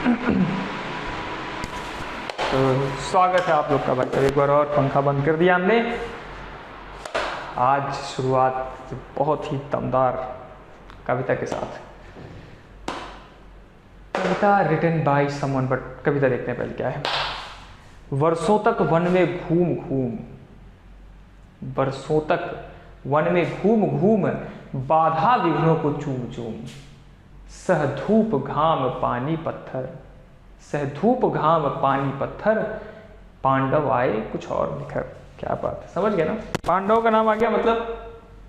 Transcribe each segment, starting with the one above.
तो स्वागत है आप लोग का भाई। एक बार और पंखा बंद कर दिया हमने। आज शुरुआत बहुत ही दमदार कविता के साथ। कविता रिटन बाय समवन, बट कविता देखते हैं पहले क्या है। वर्षों तक वन में घूम घूम, वर्षों तक वन में घूम घूम, बाधा विघ्नों को चूम चूम, सह धूप घाम पानी पत्थर, सह धूप घाम पानी पत्थर, पांडव आए कुछ और निखर। क्या बात है, समझ गए ना। पांडव का नाम आ गया, मतलब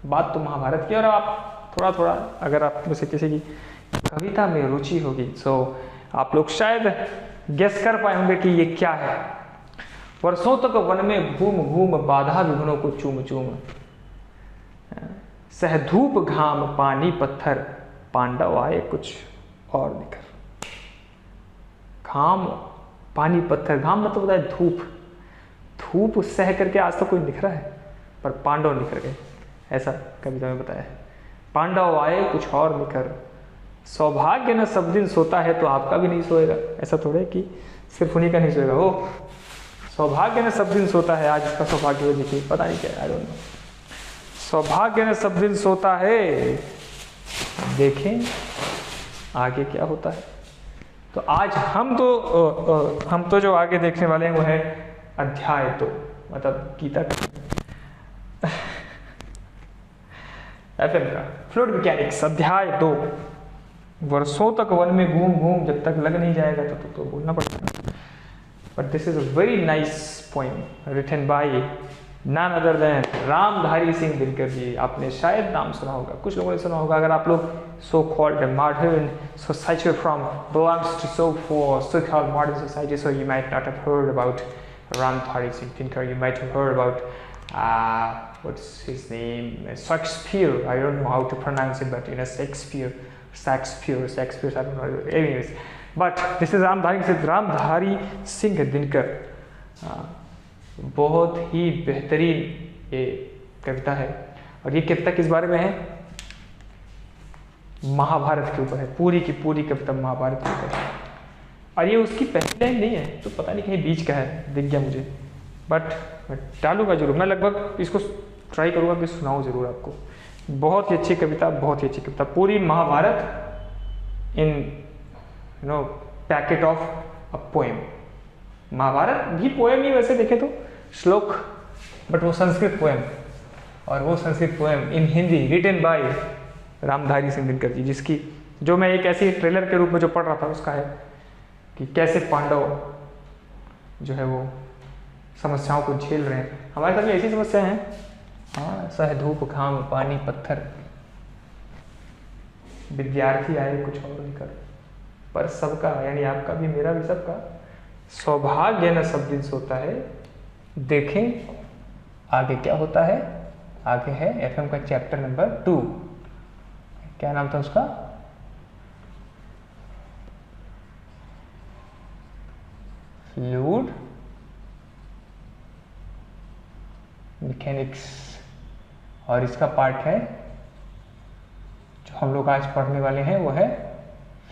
बात तो महाभारत की। और आप थोड़ा थोड़ा अगर आप में से किसी की कविता में रुचि होगी तो आप लोग शायद गेस कर पाए होंगे कि ये क्या है। वर्षों तक वन में घूम घूम, बाधा विघ्नों को चूम चूम, सह धूप घाम पानी पत्थर, पांडव आए कुछ और निखर। घाम पानी पत्थर, घाम मतलब होता है धूप। धूप सह करके आज तक कोई निखरा है, पर पांडव निखर गए, ऐसा कविता में बताया है। पांडव आए कुछ और निखर, सौभाग्य न सब दिन सोता है तो आपका भी नहीं सोएगा। ऐसा थोड़ा है कि सिर्फ उन्हीं का नहीं सोएगा। वो सौभाग्य न सब दिन सोता है, आज इसका सौभाग्य देखिए, पता नहीं क्या है, आई डोंट नो। सौभाग्य न सब दिन सोता है, देखें आगे क्या होता है। तो आज हम तो जो आगे देखने वाले हैं वो है अध्याय 2, मतलब गीता का एफएम का फ्लूइड मैकेनिक्स अध्याय 2। वर्षों तक वन में घूम घूम, जब तक लग नहीं जाएगा तब तो बोलना पड़ेगा। But this is a very nice poem written by none other than Ramdhari Singh Dinkar ji. आपने शायद नाम सुना होगा, कुछ लोगों ने सुना होगा। अगर आप लोग so called modern society from belongs to so called modern society, so you might not have heard about Ramdhari Singh Dinkar. You might have heard about what's his name, Shakespeare. I don't know how to pronounce it, but Shakespeare, I don't know. Anyways, but this is Ramdhari Singh Dinkar. बहुत ही बेहतरीन ये कविता है। और ये कविता किस बारे में है? महाभारत के ऊपर है। पूरी की पूरी कविता महाभारत के ऊपर है। और ये उसकी पहली लाइन नहीं है, तो पता नहीं कहीं बीच का है, दिख गया मुझे। बट मैं डालूंगा जरूर, मैं लगभग इसको ट्राई करूंगा कि सुनाऊं जरूर आपको। बहुत ही अच्छी कविता, बहुत ही अच्छी कविता। पूरी Mahabharat in packet of a poem. Mahabharat भी पोएम ही वैसे देखे तो, श्लोक, बट वो संस्कृत पोएम। और वो Sanskrit poem in Hindi written by Ramdhari Singh Dinkar ji, जिसकी जो मैं एक ऐसी ट्रेलर के रूप में जो पढ़ रहा था उसका है कि कैसे पांडव जो है वो समस्याओं को झेल रहे हैं। हमारे साथ में ऐसी समस्याएं हैं, हाँ, सह धूप घाम पानी पत्थर, विद्यार्थी आए कुछ और निकल, पर सबका यानी आपका भी मेरा भी सबका सौभाग्य न सब दिन सोता है, देखें आगे क्या होता है। आगे है एफएम का चैप्टर नंबर 2। क्या नाम था उसका? Fluid mechanics. और इसका पार्ट है जो हम लोग आज पढ़ने वाले हैं वो है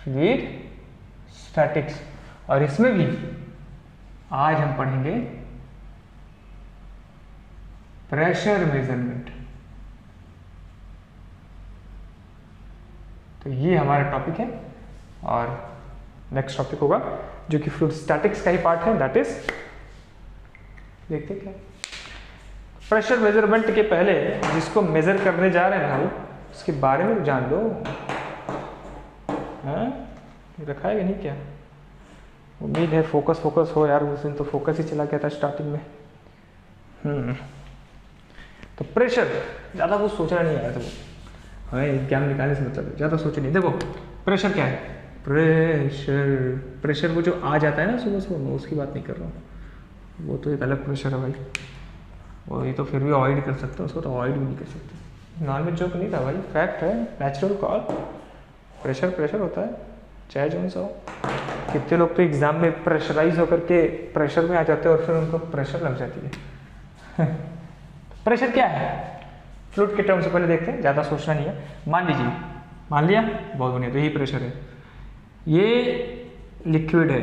फ्लूइड स्टैटिक्स। और इसमें भी आज हम पढ़ेंगे प्रेशर मेजरमेंट। तो ये हमारा टॉपिक है। और नेक्स्ट टॉपिक होगा जो कि फ्लूइड स्टैटिक्स का ही पार्ट है, दैट इज, देखते क्या प्रेशर मेजरमेंट के पहले जिसको मेजर करने जा रहे हैं भाई, उसके बारे में जान लो। हाँ, रखा है कि नहीं? क्या उम्मीद है फोकस हो यार। उस दिन तो फोकस ही चला गया था स्टार्टिंग में। तो प्रेशर ज़्यादा कुछ सोचना नहीं आया था वो, हमें एग्जाम निकालने से मतलब ज़्यादा सोचे नहीं। देखो प्रेशर क्या है? प्रेशर वो जो आ जाता है ना सुबह सुबह, मैं उसकी बात नहीं कर रहा हूँ। वो तो एक अलग प्रेशर है भाई, वो ये तो फिर भी अवॉइड कर सकते हो, उसको तो अवॉइड भी नहीं कर सकते। नॉर्मल जोक नहीं था भाई, फैक्ट है, नेचुरल कॉल। प्रेशर होता है, चाहे जो सा हो। कितने लोग तो एग्जाम में प्रेशराइज होकर के प्रेशर में आ जाते हैं और फिर उनको प्रेशर लग जाती है। प्रेशर क्या है? फ्लूइड के टर्म से पहले देखते हैं, ज़्यादा सोचना नहीं है। मान लीजिए, मान लिया, बहुत बढ़िया, तो यही प्रेशर है। ये लिक्विड है,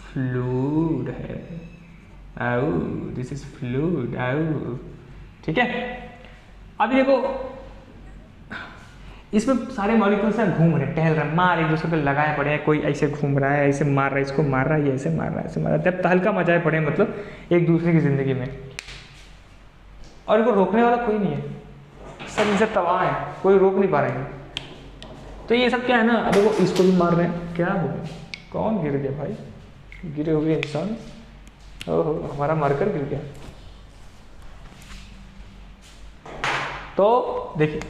फ्लूइड है, आओ दिस इज फ्लूइड, आओ ठीक है। अभी देखो इसमें सारे मॉलिक्यूल्स हैं घूम रहे, टहल रहे, मार एक दूसरे पे लगाए पड़े हैं, कोई ऐसे घूम रहा है, ऐसे मार रहा है, इसको मार रहा है, ये ऐसे मार रहा है, ऐसे मार रहा है, तब हल्का मचाए पड़े हैं मतलब एक दूसरे की जिंदगी में, और इनको रोकने वाला कोई नहीं है, सब इनसे तबाह है, कोई रोक नहीं पा रहे हैं। तो ये सब क्या है ना, अब वो इसको भी मार रहे हैं, क्या हो गया, कौन गिर गया भाई, गिरे हुए इंसान, ओहो हमारा मारकर गिर गया। तो देखिए,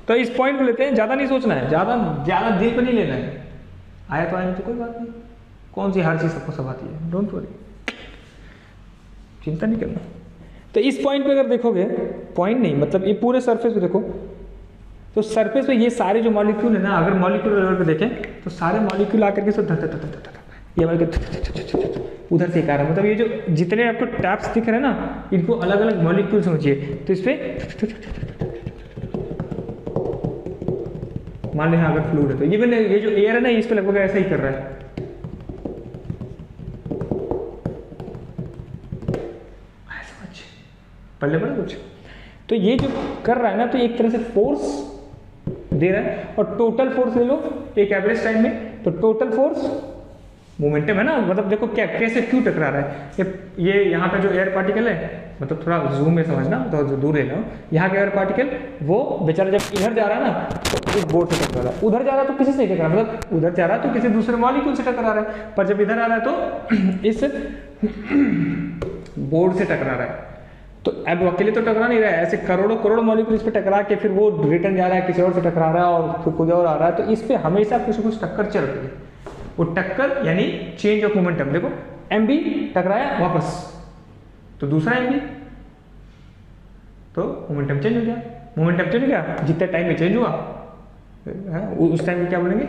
तो इस पॉइंट को लेते हैं, ज़्यादा नहीं सोचना है, ज़्यादा दिल पे नहीं लेना है, आया तो आया तो कोई बात नहीं, कौन सी हर चीज़ सबको सभाती है, डोंट वरी, चिंता नहीं करना। तो इस पॉइंट पे अगर देखोगे, पॉइंट नहीं मतलब ये पूरे सरफेस पे देखो, तो सरफेस पे ये सारे जो मॉलिक्यूल है ना, अगर मॉलिक्यूल लेवल पे देखें तो सारे मॉलिक्यूल आकर के ये उधर से आ रहा है, मतलब ये जो जितने आपको टैप्स दिख रहे हैं ना, इनको अलग अलग मॉलिक्यूल समझिए। तो इस पे मान लें अगर फ्लूइड है तो ये जो एयर है ना, इस पे लगभग ऐसा ही कर रहा है, समझ पढ़ने पड़ा कुछ। तो ये जो कर रहा है ना, तो एक तरह से फोर्स दे रहा है, और टोटल फोर्स ले लो एक एवरेज टाइम में, तो टोटल फोर्स मोमेंटम है ना, मतलब देखो क्या कैसे क्यों टकरा रहा है, ये यहाँ का जो एयर पार्टिकल है, मतलब थोड़ा जूम में समझना, तो दूर ले लो, यहाँ का एयर पार्टिकल वो बेचारा जब इधर जा रहा है ना, तो इस बोर्ड से टकरा रहा है, उधर जा रहा है तो किसी से टकरा, मतलब उधर जा रहा है तो किसी दूसरे मॉलिक्यूल से टकरा रहा है, पर जब इधर आ रहा है तो इस बोर्ड से टकरा रहा है। तो अब अकेले तो टकरा नहीं रहा है, ऐसे करोड़ों मॉलिक्यूल इस पे टकरा के फिर वो रिटर्न जा रहा है, किसी और से टकरा रहा है, और फिर कुछ और आ रहा है, तो इस पे हमेशा कुछ न कुछ टक्कर चल रही है। वो टक्कर यानी चेंज ऑफ मोमेंटम, देखो एमबी टकराया वापस, तो दूसरा एमबी, तो मोमेंटम चेंज हो गया, मोमेंटम चेंज हो गया, जितने टाइम में चेंज हुआ उस टाइम में क्या बोलेंगे,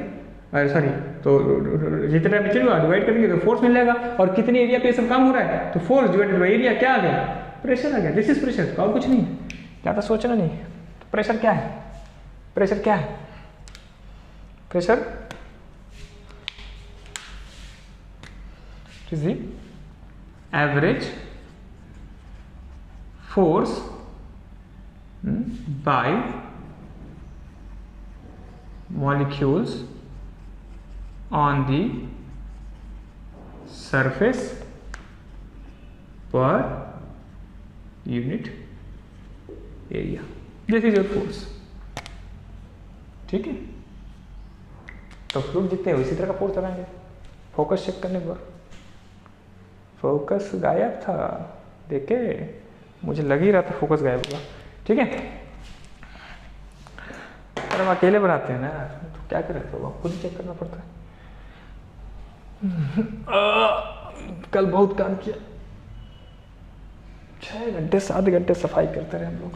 सॉरी, तो जितने टाइम में चेंज हुआ डिवाइड करेंगे तो फोर्स मिल जाएगा, और कितने एरिया पे सब काम हो रहा है, तो फोर्स डिवाइडेड बाय एरिया क्या आ गया, प्रेशर आ गया। दिस इज प्रेशर, और कुछ नहीं, ज़्यादा सोचना नहीं। तो प्रेशर क्या है, प्रेशर क्या है, pressure is the average force by molecules on the surface per unit area. This is your force, ठीक है। तो फ्लूइड जितने हो इसी तरह का फोर्स लगाएंगे। फोकस चेक करने पर फोकस गायब था, देखे, मुझे लग ही रहा था फोकस गायब होगा, ठीक है। पर हम अकेले बनाते हैं ना, तो क्या करें, तो खुद ही चेक करना पड़ता है। कल बहुत काम किया, 6 घंटे 7 घंटे सफाई करते रहे हम लोग।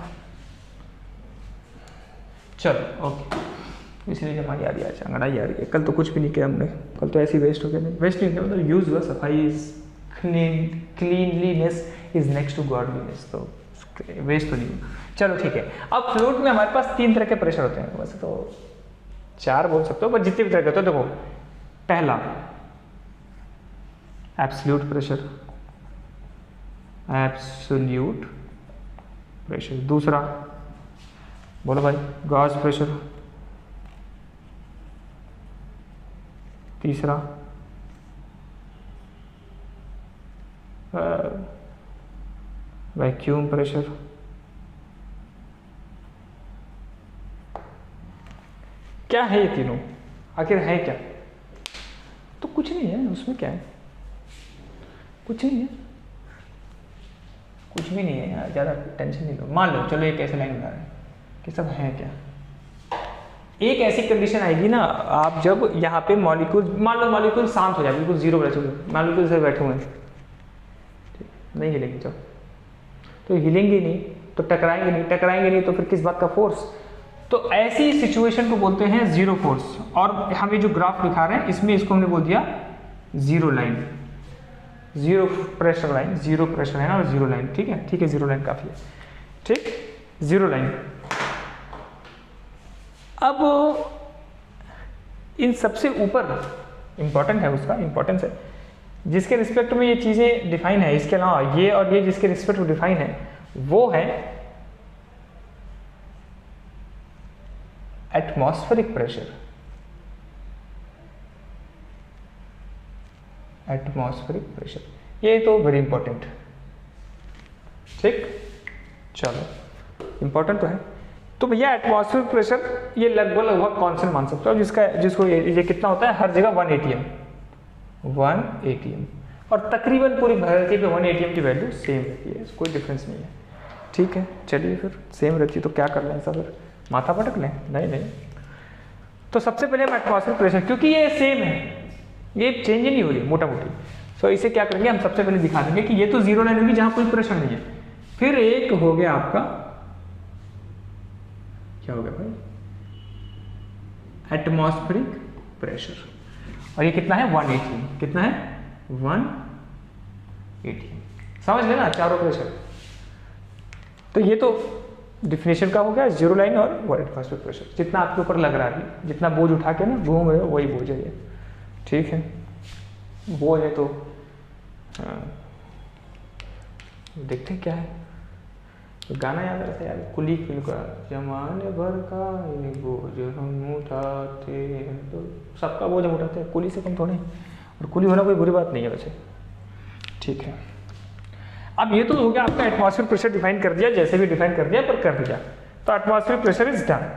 चलो ओके, इसलिए हमारी आ रही है, अंगड़ाई आ रही है। कल तो कुछ भी नहीं किया हमने, कल तो ऐसे ही वेस्ट हो गया। नहीं वेस्ट नहीं किया, मतलब यूज हुआ। सफाई cleanliness is next to godliness, तो वेस्ट तो नहीं हुआ। चलो ठीक है। अब फ्लूइड में हमारे पास 3 तरह के प्रेशर होते हैं, वैसे तो 4 बोल सकते हो, पर जितने भी तरह के होते हैं। देखो, पहला एब्सोल्यूट प्रेशर, एब्सोल्यूट प्रेशर। दूसरा बोलो भाई, गॉस प्रेशर। तीसरा वैक्यूम प्रेशर। क्या है ये तीनों, आखिर है क्या? तो कुछ नहीं है उसमें, क्या है, कुछ नहीं है, कुछ भी नहीं है यार, ज़्यादा टेंशन नहीं लो। मान लो, चलो एक ऐसे लाइन बना रहे हैं कि सब है क्या। एक ऐसी कंडीशन आएगी ना, आप जब यहाँ पे मॉलिक्यूल, मान लो मॉलिक्यूल शांत हो जाए, बिल्कुल जीरो बचे हुए मॉलिक्यूल से बैठे हुए हैं, नहीं हिलेंगे। जब तो हिलेंगे नहीं तो टकराएंगे नहीं, टकराएंगे नहीं तो फिर किस बात का फोर्स। तो ऐसी सिचुएशन को बोलते हैं जीरो फोर्स। और हम ये जो ग्राफ दिखा रहे हैं, इसमें इसको हमने बोल दिया zero line, zero pressure line, zero pressure है ना, और जीरो लाइन। ठीक है, ठीक है, जीरो लाइन काफी है, ठीक, जीरो लाइन। अब इन सबसे ऊपर इंपॉर्टेंट है, उसका इंपॉर्टेंस है, जिसके रिस्पेक्ट में ये चीज़ें डिफाइन है। इसके अलावा ये और ये जिसके रिस्पेक्ट में डिफाइन है वो है एटमॉस्फेरिक प्रेशर। एटमॉस्फेरिक प्रेशर, ये तो वेरी इंपॉर्टेंट। ठीक, चलो इंपॉर्टेंट तो है। तो भैया एटमॉस्फेरिक प्रेशर ये लगभग कांस्टेंट मान सकते हो, जिसको ये कितना होता है हर जगह 1 atm, 1 atm, और तकरीबन पूरी धरती पे 1 atm की वैल्यू सेम रहती है, कोई डिफरेंस नहीं है। ठीक है, चलिए फिर सेम रहती है तो क्या कर लें ऐसा, फिर माथा पटक लें? नहीं। तो सबसे पहले हम एटमॉस्फेरिक प्रेशर, क्योंकि ये सेम है, ये चेंज ही नहीं हो रही मोटा मोटी, सो इसे क्या करेंगे हम सबसे पहले दिखा देंगे कि ये तो जीरो लाइन होगी जहां कोई प्रेशर नहीं है। फिर एक हो गया आपका, क्या हो गया भाई, एटमॉस्फेरिक प्रेशर, और ये कितना है 1 atm, कितना है 1 atm, समझ लेना चारों प्रेशर। तो ये तो डिफिनेशन का हो गया जीरो लाइन और एटमॉस्फेरिक प्रेशर, जितना आपके ऊपर लग रहा है, जितना बोझ उठा के ना घूम रहे हो वही बोझ है ये। ठीक है, बोझ है तो देखते हैं क्या है। तो गाना याद रहता है यार, कुली फिल्म का, जमाने भर का ये बोझ हम उठाते हैं, तो सबका बोझ हम उठाते हैं, कुली से कम थोड़े, और कुली होना कोई बुरी बात नहीं है वैसे। ठीक है, अब ये तो हो गया आपका एटमॉस्फेरिक प्रेशर डिफाइन कर दिया, जैसे भी डिफाइन कर दिया पर कर दिया, तो एटमॉस्फेरिक प्रेशर इज डन।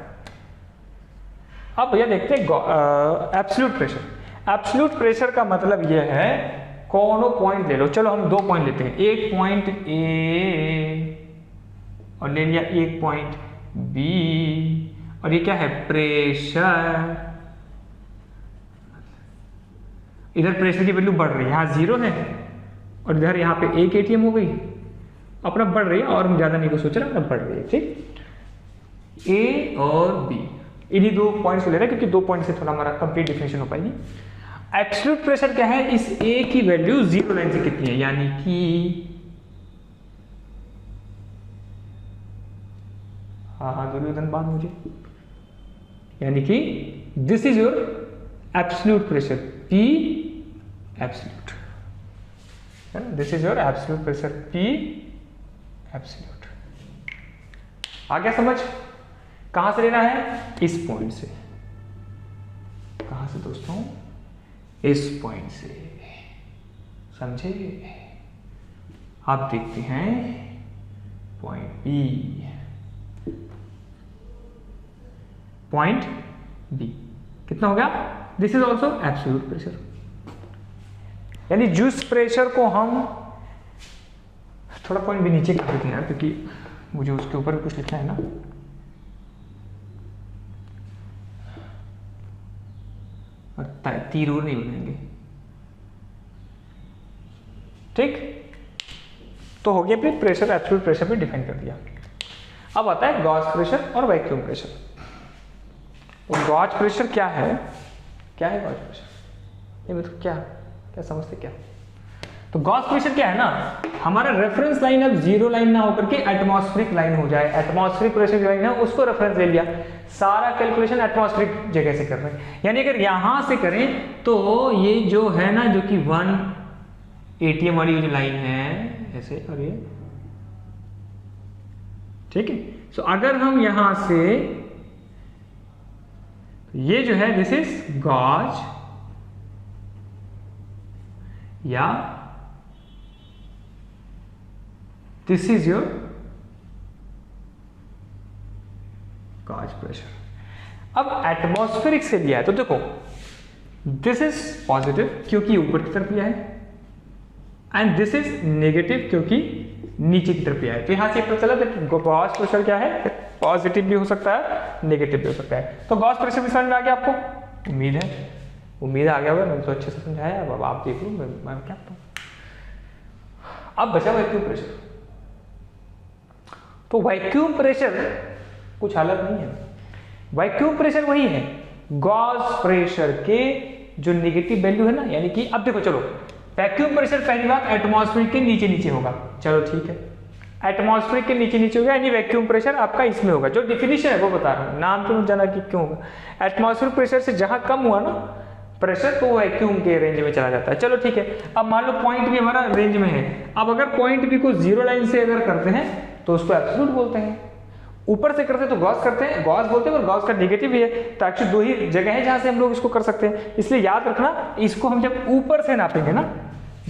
अब भैया देखते हैं एब्सोल्यूट प्रेशर। एब्सोल्यूट प्रेशर का मतलब ये है, कोनो पॉइंट ले लो, चलो हम 2 पॉइंट लेते हैं, एक पॉइंट ए और ले लिया एक पॉइंट बी, और ये क्या है प्रेशर, इधर प्रेशर की वैल्यू बढ़ रही है, यहाँ 0 है, और इधर यहाँ पे 1 atm हो गई, अपना बढ़ रही है, और हम ज्यादा नहीं को सोच रहे, अपना बढ़ रही है। ठीक, ए और बी, इन्हीं 2 पॉइंट्स को ले रहे हैं, क्योंकि 2 पॉइंट से थोड़ा हमारा कंप्लीट डिफिनेशन हो पाएगी। एब्सोल्यूट प्रेशर क्या है, इस ए की वैल्यू जीरो लाइन से कितनी है, यानी कि हाँ दुर्योधन बात मुझे, यानी कि this is your absolute pressure, P absolute, this is your absolute pressure, P absolute. आ गया समझ? कहां से लेना है, इस पॉइंट से, कहां से दोस्तों, इस पॉइंट से, समझे? आप देखते हैं पॉइंट बी, पॉइंट बी कितना हो गया, this is also absolute pressure, यानी जिस प्रेशर को हम, थोड़ा पॉइंट भी नीचे कर देते हैं यार, क्योंकि मुझे उसके ऊपर भी कुछ लिखना है ना, और तीर और नहीं बनाएंगे। ठीक, तो हो गया फिर प्रेशर, एब्सोल्यूट प्रेशर पे डिफाइन कर दिया। अब आता है गॉस प्रेशर और वैक्यूम प्रेशर। और गॉज प्रेशर क्या है, क्या है गॉज प्रेशर, ये मतलब क्या समझते क्या? तो गॉस प्रेशर क्या है ना, हमारा रेफरेंस लाइन अब जीरो लाइन ना होकर के एटमॉस्फेरिक लाइन हो जाए, एटमॉस्फेरिक प्रेशर जो लाइन है उसको रेफरेंस ले लिया, सारा कैलकुलेशन एटमॉस्फेरिक जगह से कर रहे हैं। यानी अगर यहां से करें तो ये जो है ना, जो कि 1 atm वाली जो लाइन है ऐसे, और ये ठीक है। सो अगर हम यहां से, ये जो है दिस इज गॉज, या this is your gauge pressure. अब एटमॉस्फेरिक से लिया है तो देखो दिस इज पॉजिटिव क्योंकि ऊपर की तरफ लिया है, एंड दिस इज नेगेटिव क्योंकि नीचे की तरफ लिया है। तो यहां से पता चला कि गॉस प्रेशर क्या है, पॉजिटिव भी हो सकता है, नेगेटिव भी हो सकता है। तो गॉस प्रेशर भी समझ में आ गया आपको, उम्मीद आ गया होगा, मैंने तो अच्छे से समझाया। अब आप देख लो मैं क्या बताऊं। अब बचा वैक्यूम प्रेशर। तो वैक्यूम प्रेशर कुछ अलग नहीं है, वैक्यूम प्रेशर वही है गॉस प्रेशर के जो नेगेटिव वैल्यू है ना, यानी कि अब देखो चलो, वैक्यूम प्रेशर पहली बात एटमॉस्फेरिक के नीचे नीचे होगा, चलो ठीक है, एटमॉस्फेरिक के नीचे नीचे होगा, यानी वैक्यूम प्रेशर आपका इसमें होगा। जो डिफिनेशन है वो बता रहा हूं, नाम तो नहीं जाना कि क्यों होगा। एटमॉस्फेरिक प्रेशर से जहां कम हुआ ना, प्रेशर तो वैक्यूम के रेंज में चला जाता है। चलो ठीक है, अब मान लो पॉइंट बी हमारा रेंज में है। अब अगर पॉइंट बी को जीरो लाइन से अगर करते हैं तो उसको एब्सोल्यूट बोलते हैं, ऊपर से करते हैं तो गॉस करते हैं, गॉस बोलते हैं, और गॉस का नेगेटिव भी है। तो एक्चुअली दो ही जगह है जहां से हम लोग इसको कर सकते हैं, इसलिए याद रखना इसको हम जब ऊपर से नापेंगे ना,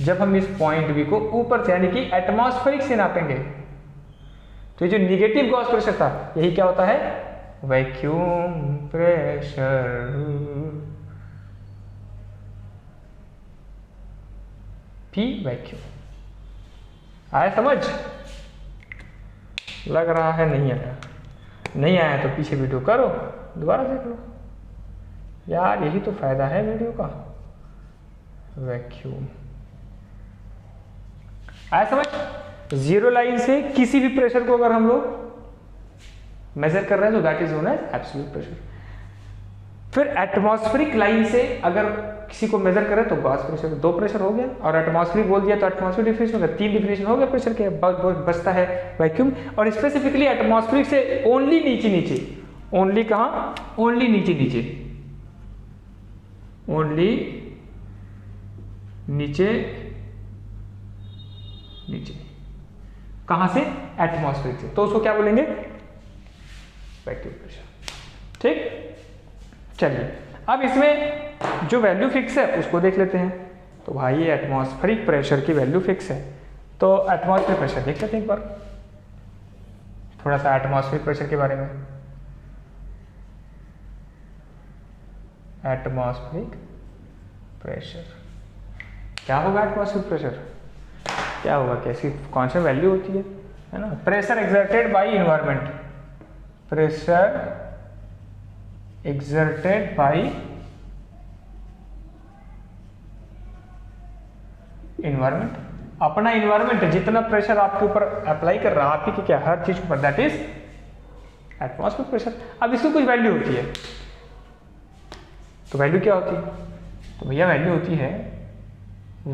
जब हम इस पॉइंट बी को ऊपर से यानी कि एटमॉस्फेरिक से नापेंगे, तो ये जो नेगेटिव गॉस प्रेशर था यही क्या होता है, वैक्यूम प्रेशर, पी वैक्यूम। आया समझ? लग रहा है नहीं आया। नहीं आया तो पीछे वीडियो करो, दोबारा देख लो यार, यही तो फायदा है वीडियो का। वैक्यूम आया समझ? जीरो लाइन से किसी भी प्रेशर को अगर हम लोग मेजर कर रहे हैं तो that is known as absolute pressure. फिर एटमॉस्फेरिक लाइन से अगर किसी को मेजर करें तो गॉस प्रेशर, दो प्रेशर हो गया, और एटमॉस्फेरिक बोल दिया तो एटमॉस्फेरिक डिफिनेशन हो गया, तीन डिफिनेशन हो गया प्रेशर के। बचता है वैक्यूम, और स्पेसिफिकली एटमॉस्फेरिक से ओनली नीचे नीचे, ओनली कहाँ, ओनली नीचे नीचे, ओनली नीचे नीचे, कहां से, एटमॉस्फेरिक से, तो उसको क्या बोलेंगे, वैक्यूम प्रेशर। ठीक, चलिए अब इसमें जो वैल्यू फिक्स है उसको देख लेते हैं। तो भाई ये एटमॉस्फेरिक प्रेशर की वैल्यू फिक्स है, तो एटमॉस्फेरिक प्रेशर देख लेते हैं एक बार, थोड़ा सा एटमॉस्फेरिक प्रेशर के बारे में। एटमॉस्फेरिक प्रेशर क्या होगा, एटमॉस्फेरिक प्रेशर क्या होगा, कैसी कौन सी वैल्यू होती है ना, pressure exerted by environment, pressure exerted by environment, अपना इन्वायरमेंट जितना प्रेशर आपके ऊपर अप्लाई कर रहा है, आपकी की क्या, हर चीज पर, दैट इज एटमॉस्फेरिक प्रेशर। अब इसकी कुछ वैल्यू होती है, तो वैल्यू क्या होती है, तो भैया वैल्यू होती है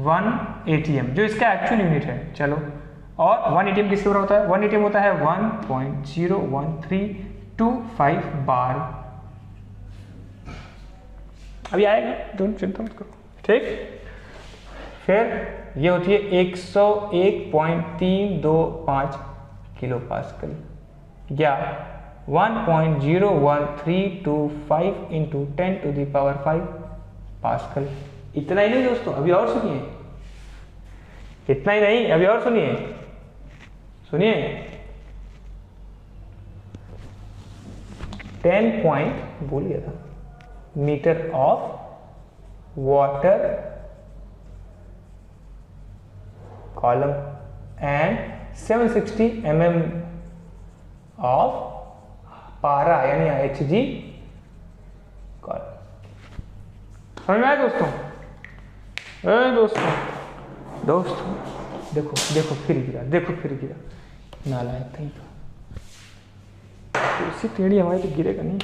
1 ATM, जो इसका एक्चुअल यूनिट है। चलो, और 1 ATM किसके ऊपर होता है, 1 ATM होता है 1.01325 बार। अभी आएगा, डोंट चिंता मत करो, ठीक। फिर ये होती है 101.325 किलो पास्कल, या 1.01325 इंटू 10⁵ पास्कल। इतना ही नहीं दोस्तों, अभी और सुनिए, इतना ही नहीं, अभी और सुनिए, सुनिए 10 पॉइंट बोल गया था metre of water column and 760 mm of पारा यानी HG कॉलम। समझ में आया दोस्तों? दोस्तों देखो देखो फिर गिरा, देखो फिर गिरा, नालायक कहीं का, कुर्सी टेढ़ी हमारी तो गिरेगा नहीं।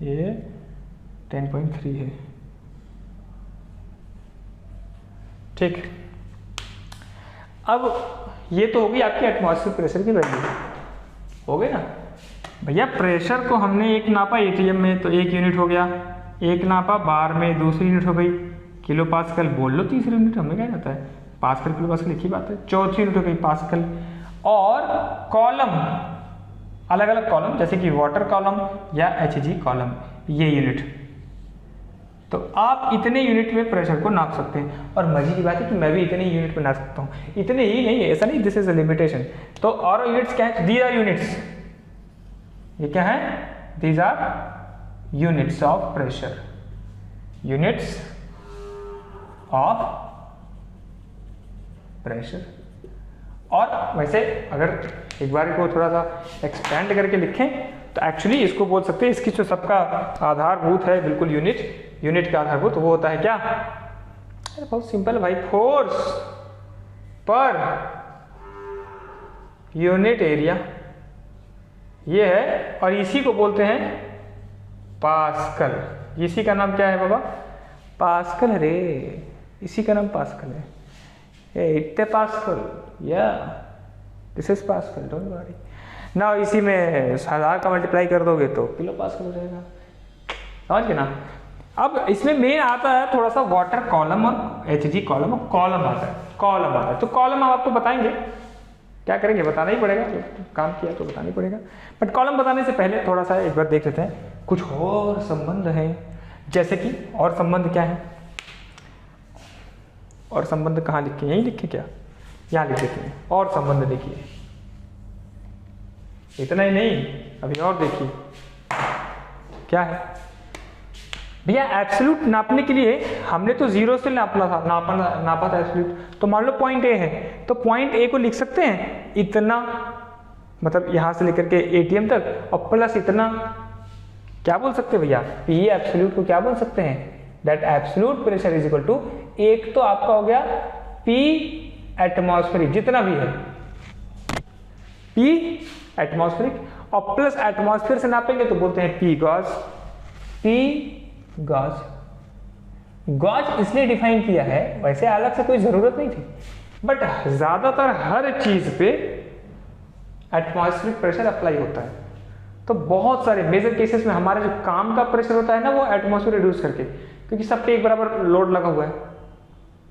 ये 10.3 है, ठीक। अब ये तो होगी आपकी एटमॉस्फेरिक प्रेशर की वैल्यू, हो गई ना भैया। प्रेशर को हमने एक नापा ATM में तो 1 यूनिट हो गया, एक नापा बार में दूसरी यूनिट हो गई, किलो पास्कल बोल लो तीसरी यूनिट, हमें क्या जाता है, पास्कल किलो पास्कल एक ही बात है, चौथी यूनिट हो गई पास्कल। और कॉलम अलग अलग कॉलम, जैसे कि वाटर कॉलम या HG कॉलम, ये यूनिट, तो आप इतने यूनिट में प्रेशर को नाप सकते हैं। और मजे की बात है कि मैं भी इतने यूनिट में नाप सकता हूँ, इतने ही नहीं, ऐसा नहीं, दिस इज अ लिमिटेशन। तो और यूनिट्स क्या है, दीज आर यूनिट्स, ये क्या है, these are units of pressure, units of pressure. और वैसे अगर एक बार को थोड़ा सा एक्सपेंड करके लिखें तो एक्चुअली इसको बोल सकते हैं, इसकी जो सबका आधारभूत है बिल्कुल यूनिट का आधारभूत वो होता है क्या, अरे बहुत सिंपल भाई, फोर्स पर यूनिट एरिया, ये है। और इसी को बोलते हैं पास्कल, इसी का नाम क्या है बाबा, पास्कल। रे इसी का नाम पास्कल है, इतने पास्कल, या this is pascal, don't worry. ना इसी में 1000 का मल्टीप्लाई कर दोगे तो किलो पास्कल हो जाएगा, समझ गए ना। अब इसमें मेन आता है थोड़ा सा वाटर कॉलम और Hg कॉलम और कॉलम आता है। तो कॉलम हम आपको बताएंगे, क्या करेंगे बताना ही पड़ेगा, तो काम किया तो बताना ही पड़ेगा। बट कॉलम बताने से पहले थोड़ा सा एक बार देख लेते हैं कुछ और संबंध हैं, जैसे कि और संबंध क्या है, और संबंध कहाँ लिखे, यहीं लिखे क्या, यहाँ लिख देते हैं। और संबंध देखिए, इतना ही नहीं अभी और देखिए क्या है भैया। एब्सोल्यूट नापने के लिए हमने तो 0 से नापना था, नापा था एब्सोल्यूट। तो मान लो पॉइंट ए है, तो पॉइंट ए को लिख सकते हैं इतना, मतलब यहाँ से लेकर के ATM तक, और प्लस इतना, क्या बोल सकते हैं भैया, पी एब्सोल्यूट को क्या बोल सकते हैं, that absolute pressure is equal to, एक तो आपका हो गया पी एटमॉस्फेरिक जितना भी है, पी एटमॉस्फेरिक, और प्लस एटमॉस्फेयर से नापेंगे तो बोलते हैं पी गॉस। पी गॉज इसलिए डिफाइन किया है, वैसे अलग से कोई जरूरत नहीं थी, बट ज्यादातर हर चीज पे एटमॉस्फेरिक प्रेशर अप्लाई होता है। तो बहुत सारे मेजर केसेस में हमारा जो काम का प्रेशर होता है ना, वो एटमॉस्फेयर रिड्यूस करके, क्योंकि सब पे एक बराबर लोड लगा हुआ है।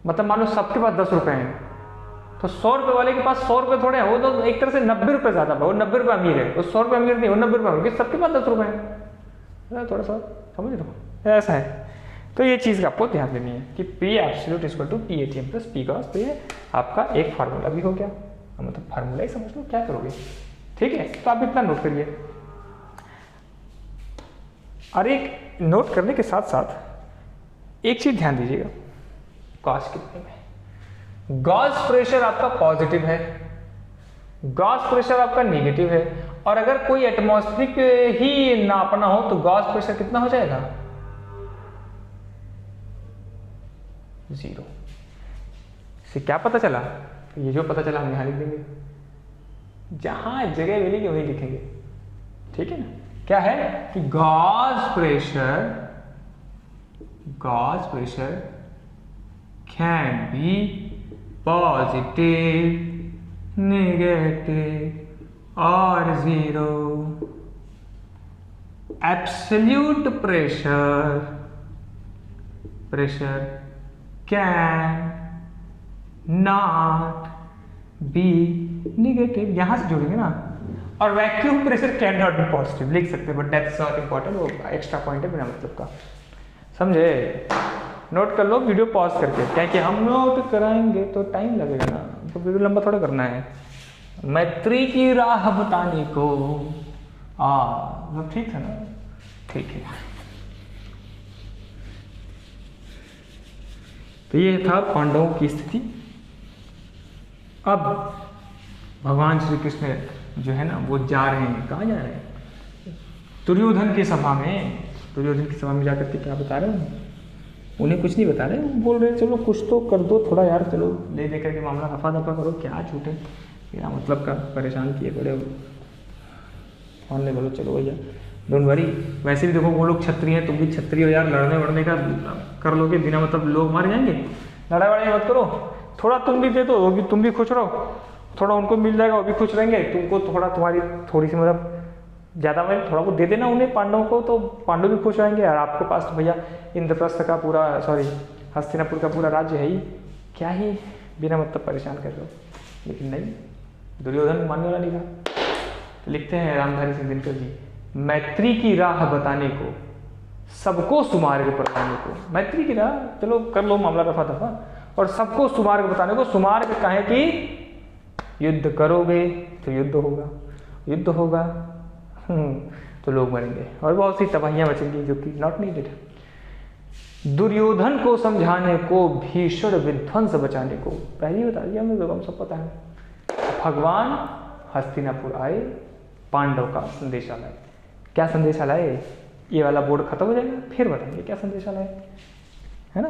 मतलब मान लो सबके पास 10 रुपए हैं, तो 100 रुपए वाले के पास 100 रुपए थोड़े हैं, वो तो एक तरह से 90 रुपए ज्यादा, वो 90 रुपए अमीर है, वो 100 रुपए अमीर नहीं, वो 90 रुपए अमीर, सबके पास 10 रुपए है। थोड़ा सा समझ लो, ऐसा है। तो ये चीज़ आपको ध्यान देनी है कि P absolute equal to P ATM plus P gauge. तो ये आपका एक फार्मूला भी हो गया, मतलब फार्मूला ही समझ लो, क्या करोगे, ठीक है। तो आप इतना नोट करिए, और एक नोट करने के साथ साथ एक चीज ध्यान दीजिएगा, गॉस कितने में, गॉस प्रेशर आपका पॉजिटिव है, गॉस प्रेशर आपका नेगेटिव है, और अगर कोई एटमॉस्फेरिक ही नापना हो तो गॉस प्रेशर कितना हो जाएगा, 0। इससे क्या पता चला, तो ये जो पता चला हम यहाँ लिख देंगे, जहां जगह मिलेगी वही लिखेंगे, ठीक है ना। क्या है कि Gauss pressure can be positive, negative और 0। Absolute pressure can not be negative, यहां से जोड़ेंगे ना, और vacuum pressure can not be positive लिख सकते हैं, बट दैट्स नॉट इंपॉर्टेंट, वो एक्स्ट्रा पॉइंट है बिना मतलब का, समझे। नोट कर लो वीडियो पॉज करके, क्या कि हम नोट कराएंगे तो टाइम लगेगा ना, तो वीडियो लंबा थोड़ा करना है। मैत्री की राह बताने को मतलब ठीक है ना, ठीक है। तो ये था पांडवों की स्थिति। अब भगवान श्री कृष्ण जो है ना वो जा रहे हैं, कहाँ जा रहे हैं, दुर्योधन की सभा में। दुर्योधन की सभा में जाकर के क्या बता रहे हैं, उन्हें कुछ नहीं बता रहे, बोल रहे चलो कुछ तो कर दो थोड़ा यार, चलो ले दे करके मामला रफा दफा करो, क्या छूटे बिना मतलब का, परेशान किए बड़े और ने बोलो चलो भैया डोंट वरी। वैसे भी देखो वो लोग क्षत्रिय हैं, तुम भी क्षत्रिय हो यार, लड़ने वड़ने का कर लोगे बिना मतलब, लोग मार जाएंगे, लड़ाई वड़ाई मत करो, थोड़ा तुम भी दे दो, वो भी तुम भी खुश रहो, थोड़ा उनको मिल जाएगा वो भी खुश रहेंगे, तुमको थोड़ा तुम्हारी थोड़ी सी मतलब ज़्यादा में थोड़ा वो दे देना उन्हें पांडवों को, तो पांडव भी खुश रहेंगे, और आपके पास तो भैया इंद्रप्रस्थ का पूरा हस्तिनापुर का पूरा राज्य है ही, क्या ही बिना मतलब परेशान कर रहे हो। लेकिन नहीं, दुर्योधन मानने वाला नहीं था। तो लिखते हैं रामधारी सिंह दिनकर जी, मैत्री की राह बताने को, सबको सुमार्ग पर लाने को, मैत्री की राह चलो कर लो मामला रफा दफा, और सबको सुमार्ग बताने को। सुमार्ग कहे कि युद्ध करोगे तो युद्ध होगा तो लोग मरेंगे और बहुत सी तबाहियां बचेंगी जो कि नॉट नीडेड। दुर्योधन को समझाने को, भीषण विध्वंस बचाने को, पहले बता दिया हमें, हम सब पता है। भगवान हस्तिनापुर आए, पांडव का संदेशा लाए। क्या संदेशा लाए, ये वाला बोर्ड खत्म हो जाएगा फिर बताएंगे क्या संदेशा लाए, है ना।